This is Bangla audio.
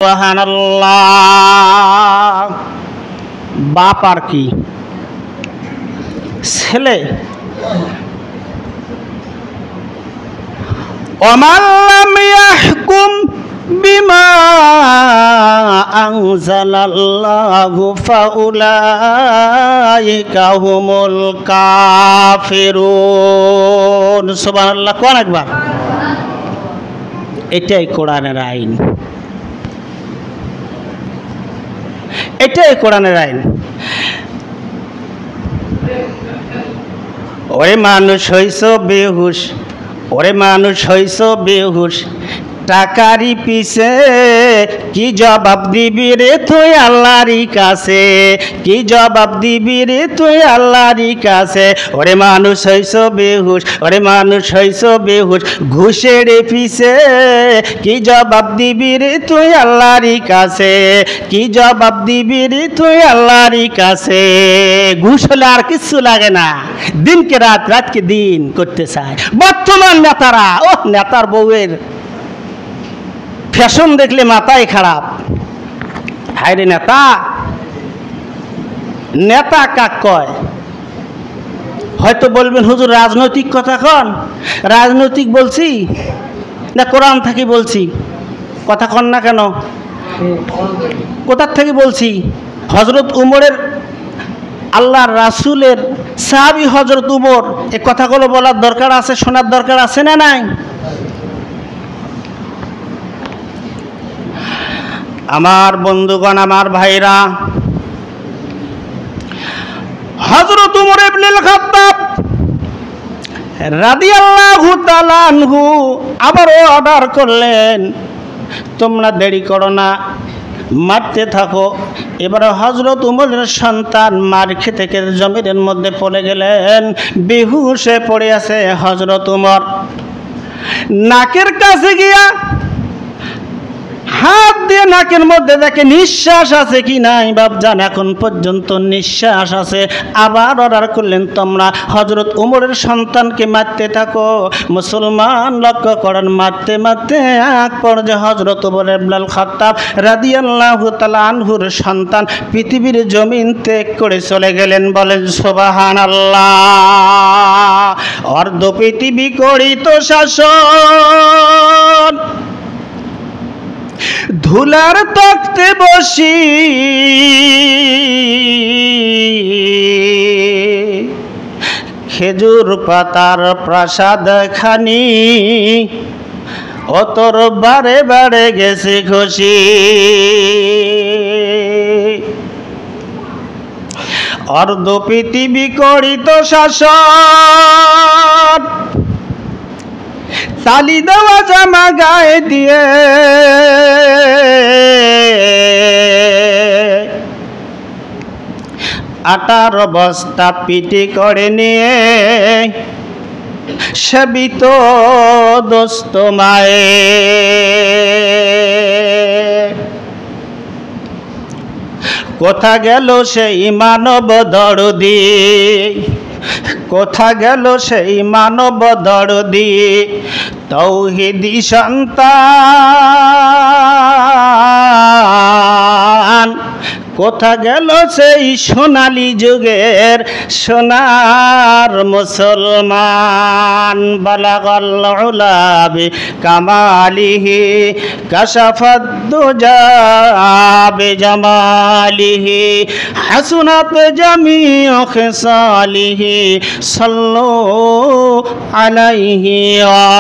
সুবহানাল্লাহ। বাপ আর কি ছেলে ওমান লাম ইয়াহকুম বিমা আনজালাল্লাহু ফাউলাইকা হুমুল কাফিরুন। সুবহানাল্লাহ। কোন একবার? এটাই কোরআনের আইন, এটাই কোরআনের আইন। ওরে মানুষ হইছ বেহুশ, ওরে মানুষ হইছ বেহুশ, টাকারি পিছে কি জবাব দিবি রে তুই আল্লাহরই কাছে, কি জবাব দিবি রে তুই আল্লাহরই কাছে। ওরে মানুষ হইছ বেহুশ, ওরে মানুষ হইছ বেহুশ, ঘুষের পিছে কি জবাব দিবি রে তুই আল্লাহরই কাছে, কি জবাব দিবি রে তুই আল্লাহরই কাছে। ঘুষ হলে আর কিচ্ছু লাগে না, দিনকে রাত, রাতকে দিন করতে চায় বর্তমান নেতারা। ও নেতার বউয়ের ফ্যাশন দেখলে মাথায় খারাপ। হায় রে নেতা, নেতা কাক কয়? হয়তো বলবেন হুজুর রাজনৈতিক কথা কন। রাজনৈতিক বলছি না কোরআন থেকে বলছি? কথা কন না কেন? কোথার থেকে বলছি? হজরত উমরের, আল্লাহর রাসূলের সাহাবী হজরত উমর, এই কথাগুলো বলার দরকার আছে, শোনার দরকার আছে না নাই? আমার বন্ধুগণ, আমার ভাইরা, হযরত উমর ইবনুল খাত্তাব রাদিয়াল্লাহু তাআলা আনহু আবারও অর্ডার করলেন, তোমরা দেরি করো না, মারতে থাকো। এবারে হযরত উমরের সন্তান মার খেতে খেতে জমিনের মধ্যে পড়ে গেলেন, বেহুশে পড়ে আছে হযরত উমর। নাকের কাছে গিয়া হাত দিয়ে নাকের মধ্যে দেখে নিঃশ্বাস আছে কি নাই। বাপজান, এখন পর্যন্ত নিঃশ্বাস আছে। আবার অর্ডার করলেন, তোমরা হযরত উমরের সন্তানকে মারতে থাকো। মুসলমান লক্ষ্য করেন, মারতে মারতে এক পর্যায়ে হযরত উমর ইবনুল খাত্তাব রাদিয়াল্লাহু তাআলা আনহুর সন্তান পৃথিবীর জমিন ত্যাগ করে চলে গেলেন। বলেন সুবহানাল্লাহ। অর্ধ পৃথিবী করিত শাসন, ধুলার তক্তে বসি খেজুর পাতার প্রাসাদ খানি, অতর বারে বারে গেছে খুশি। অর্ধ পৃথিবী করিত শাসন, তালি দেওয়া জামা গায়ে দিয়ে আটার বস্তা পিটি করে নিয়ে সেবিত দোস্ত মায়ে। কোথা গেল সেই মানব দরদি, কোথা গেল সেই মানব দরদি, তৌহিদি সন্তান। কোথা গেল সেই সোনালী যুগের সোনার মুসলমান। বালাগাল উলা বিকামালিহি কাশাফাদ দুজা বিজামালিহি হাসুনাত জামিউ খিসালিহি সাল্লু আলাইহি ওয়া